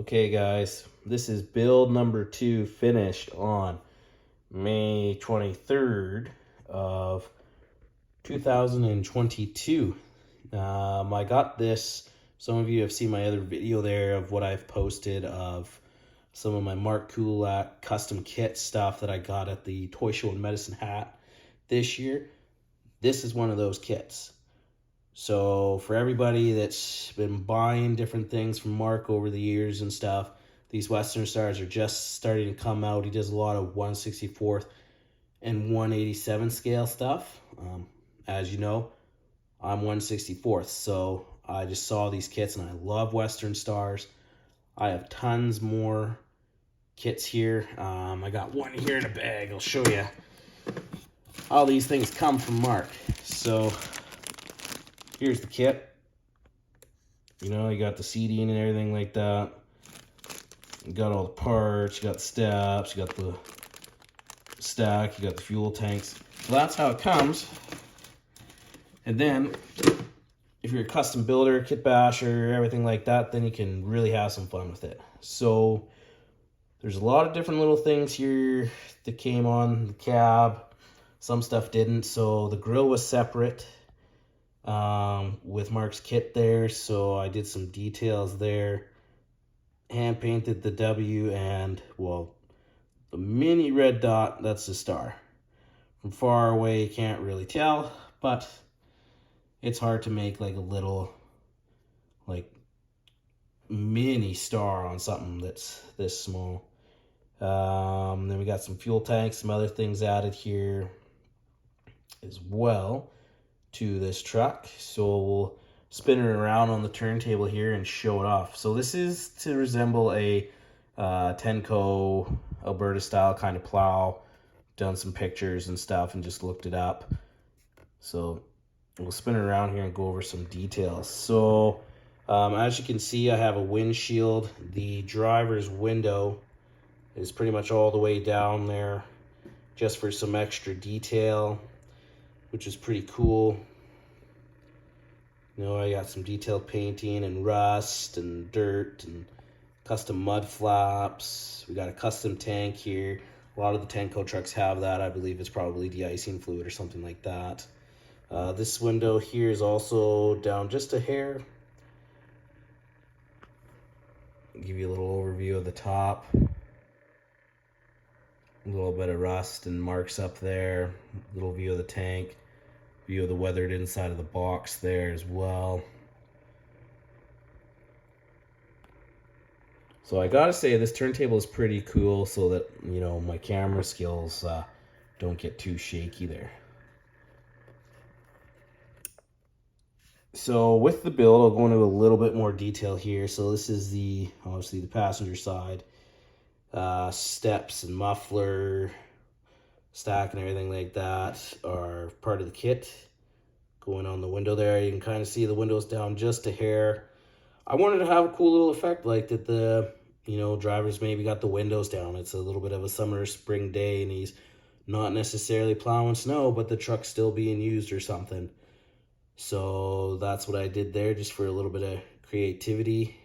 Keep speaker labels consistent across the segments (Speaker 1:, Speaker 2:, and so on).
Speaker 1: Okay guys, this is build number 2 finished on May 23rd of 2022. I got this, some of you have seen my other video there of what I've posted of some of my Mark Kulak custom kit stuff that I got at the Toy Show in Medicine Hat this year. This is one of those kits. So for everybody that's been buying different things from Mark over the years and stuff, these Western Stars are just starting to come out. He does a lot of 1/64th and 1/87 scale stuff. As you know, I'm 1/64th, so I just saw these kits and I love Western Stars. I have tons more kits here. I got one here in a bag. I'll show you how these things come from Mark. So here's the kit. You know, you got the seating and everything like that. You got all the parts, you got the steps, you got the stack, you got the fuel tanks. So that's how it comes. And then, if you're a custom builder, kit basher, everything like that, then you can really have some fun with it. So, there's a lot of different little things here that came on the cab. Some stuff didn't, so the grill was separate with Mark's kit there, so I did some details there. Hand painted the W and, well, the mini red dot, that's the star. From far away, you can't really tell, but it's hard to make like a little, like, mini star on something that's this small. Then we got some fuel tanks, some other things added here as well to this truck. So we'll spin it around on the turntable here and show it off. So this is to resemble a Tenco Alberta style kind of plow. Done some pictures and stuff and just looked it up. So we'll spin it around here and go over some details. So as you can see, I have a windshield. The driver's window is pretty much all the way down there just for some extra detail, which is pretty cool. You know, I got some detailed painting and rust and dirt and custom mud flaps. We got a custom tank here. A lot of the Tenco trucks have that. I believe it's probably de-icing fluid or something like that. This window here is also down just a hair. I'll give you a little overview of the top. A little bit of rust and marks up there. A little view of the tank. View of the weathered inside of the box there as well. So I gotta say, this turntable is pretty cool so that, you know, my camera skills don't get too shaky there. So with the build, I'll go into a little bit more detail here. So this is obviously the passenger side. Steps and muffler, stack and everything like that are part of the kit. Going on the window there, you can kind of see the windows down just a hair. I wanted to have a cool little effect like that the, you know, drivers maybe got the windows down. It's a little bit of a summer spring day and he's not necessarily plowing snow, but the truck's still being used or something. So that's what I did there, just for a little bit of creativity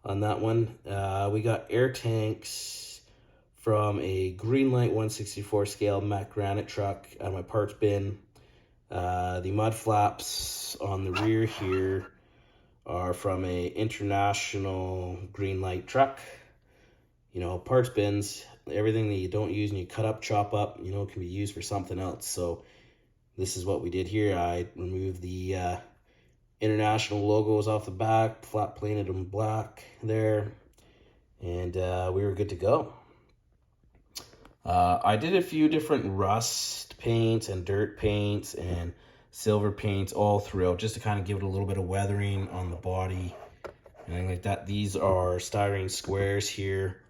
Speaker 1: on that one. We got air tanks from a Greenlight 1/64 scale matte granite truck out of my parts bin. The mud flaps on the rear here are from a International Greenlight truck. You know, parts bins, everything that you don't use and you cut up, chop up, you know, can be used for something else. So this is what we did here. I removed the International logos off the back, flat painted them black there, and we were good to go. I did a few different rust paints and dirt paints and silver paints all throughout, just to kind of give it a little bit of weathering on the body and anything like that. These are styrene squares here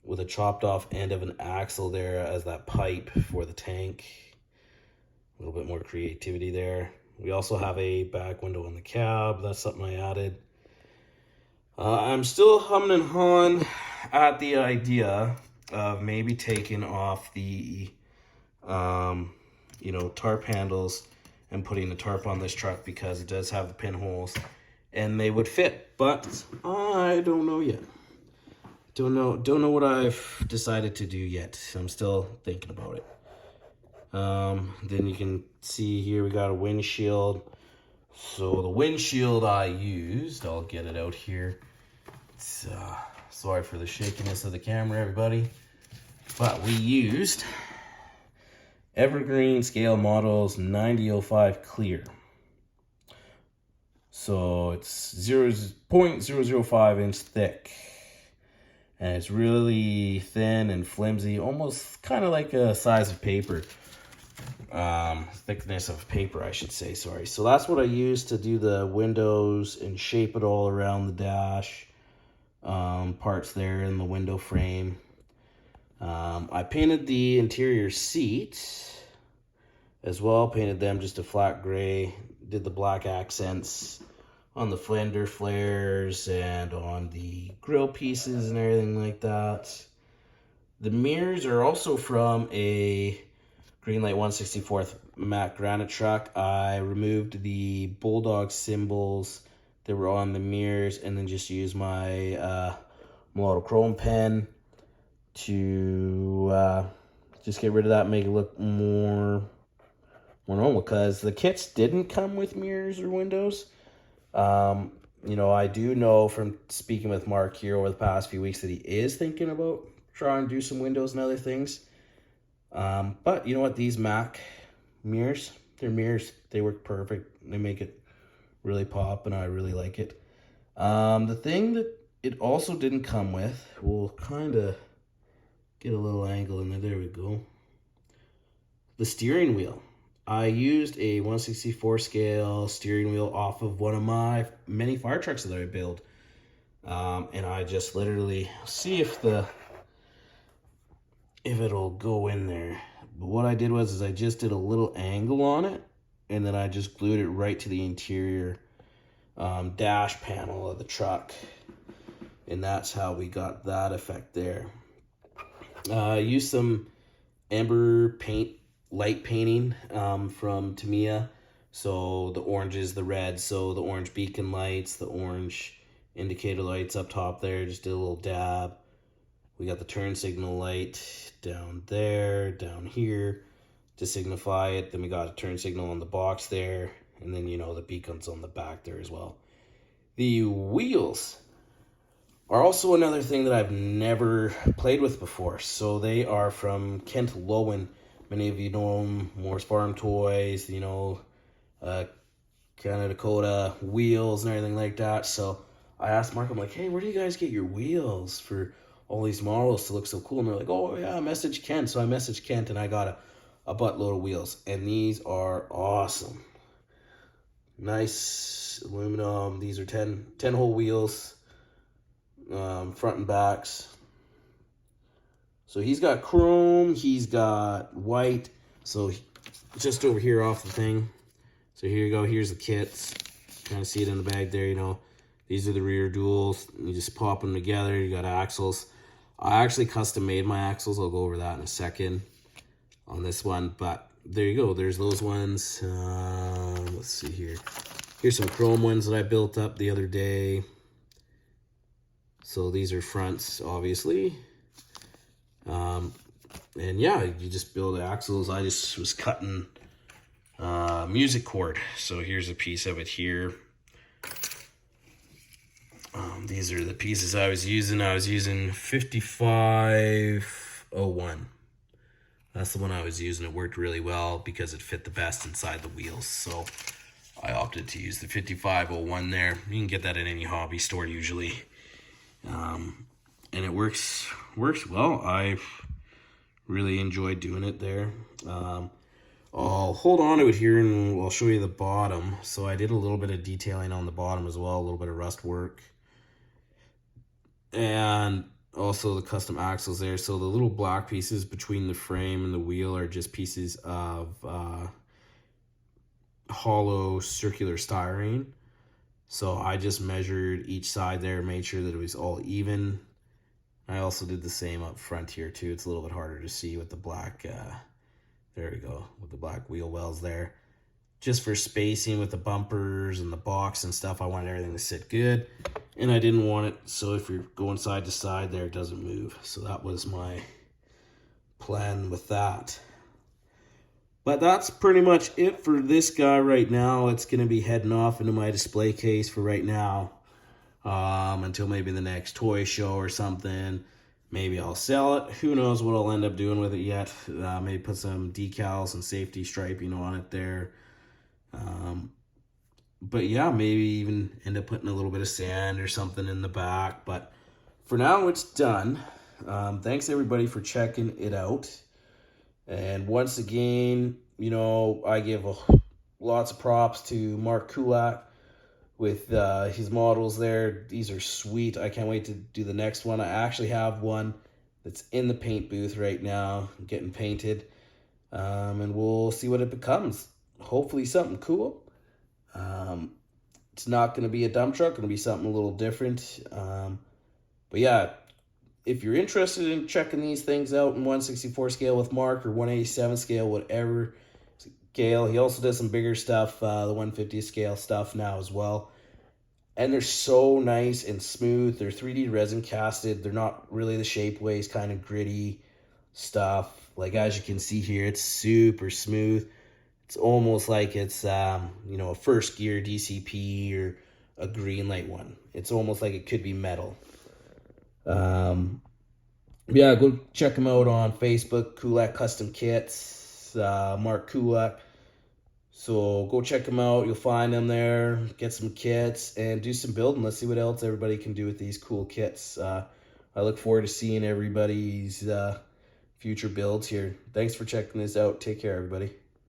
Speaker 1: with a chopped off end of an axle there as that pipe for the tank. A little bit more creativity there. We also have a back window on the cab. That's something I added. I'm still humming and hawing at the idea of maybe taking off the, you know, tarp handles and putting the tarp on this truck because it does have the pinholes and they would fit, but I don't know yet. Don't know what I've decided to do yet. I'm still thinking about it. Then you can see here we got a windshield. So the windshield I used, I'll get it out here. It's, sorry for the shakiness of the camera, everybody. But we used Evergreen Scale Models 9005 Clear. So it's 0.005 inch thick. And it's really thin and flimsy, almost kind of like a size of paper. Thickness of paper, I should say, sorry. So that's what I used to do the windows and shape it all around the dash. Parts there in the window frame. I painted the interior seat as well, painted them just a flat gray, did the black accents on the fender flares and on the grill pieces and everything like that. The mirrors are also from a Greenlight 1/64th matte granite truck. I removed the Bulldog symbols that were on the mirrors and then just used my Mulatto Chrome pen to just get rid of that and make it look more normal, because the kits didn't come with mirrors or windows. You know, I do know from speaking with Mark here over the past few weeks that he is thinking about trying to do some windows and other things. But you know what? These Mac mirrors, they're mirrors. They work perfect. They make it really pop, and I really like it. The thing that it also didn't come with, we'll kind of get a little angle in there. There we go. The steering wheel. I used a 1/64 scale steering wheel off of one of my many fire trucks that I build. And I just literally see if it'll go in there. But what I did was I just did a little angle on it, and then I just glued it right to the interior dash panel of the truck. And that's how we got that effect there. I used some amber paint, light painting from Tamiya. So the oranges, the reds, so the orange beacon lights, the orange indicator lights up top there, just did a little dab. We got the turn signal light down there, down here to signify it. Then we got a turn signal on the box there, and then, you know, the beacons on the back there as well. The wheels are also another thing that I've never played with before. So they are from Kent Lowen. Many of you know them, Morris Farm Toys, you know, Canada Dakota wheels and everything like that. So I asked Mark, I'm like, hey, where do you guys get your wheels for all these models to look so cool? And they're like, oh yeah, message Kent. So I messaged Kent and I got a buttload of wheels. And these are awesome. Nice aluminum. These are 10 hole wheels, front and backs. So he's got chrome, he's got white. So just over here off the thing. So here you go, here's the kits. Kind of see it in the bag there, you know. These are the rear duals. You just pop them together, you got axles. I actually custom made my axles. I'll go over that in a second on this one. But there you go, there's those ones. Let's see here. Here's some chrome ones that I built up the other day. So these are fronts, obviously. And yeah, you just build axles. I just was cutting music cord. So here's a piece of it here. These are the pieces I was using. I was using 5501. That's the one I was using. It worked really well because it fit the best inside the wheels. So I opted to use the 5501 there. You can get that in any hobby store usually. And it works well. I've really enjoyed doing it there. I'll hold on to it here and I'll show you the bottom. So I did a little bit of detailing on the bottom as well, a little bit of rust work. And also the custom axles there. So the little black pieces between the frame and the wheel are just pieces of hollow circular styrene. So I just measured each side there, made sure that it was all even. I also did the same up front here too. It's a little bit harder to see with the black, there we go, with the black wheel wells there. just for spacing with the bumpers and the box and stuff. I wanted everything to sit good, and I didn't want it so if you're going side to side there, it doesn't move. So that was my plan with that. But that's pretty much it for this guy right now. It's going to be heading off into my display case for right now, until maybe the next toy show or something. Maybe I'll sell it. Who knows what I'll end up doing with it yet. Maybe put some decals and safety striping on it there. But yeah, maybe even end up putting a little bit of sand or something in the back. But for now, it's done. Thanks everybody for checking it out. And once again, you know, I give lots of props to Mark Kulak with his models there. These are sweet. I can't wait to do the next one. I actually have one that's in the paint booth right now, getting painted. And we'll see what it becomes. Hopefully something cool. It's not going to be a dump truck. It's going to be something a little different. But yeah, if you're interested in checking these things out in 1/64 scale with Mark or 1/87 scale, whatever scale, he also does some bigger stuff, the 1/50 scale stuff now as well. And they're so nice and smooth. They're 3D resin casted. They're not really the Shapeways kind of gritty stuff. Like as you can see here, it's super smooth. It's almost like it's, you know, a first gear DCP or a green light one. It's almost like it could be metal. Yeah, go check them out on Facebook, Kulak Custom Kits, Mark Kulak. So go check them out. You'll find them there. Get some kits and do some building. Let's see what else everybody can do with these cool kits. I look forward to seeing everybody's future builds here. Thanks for checking this out. Take care, everybody.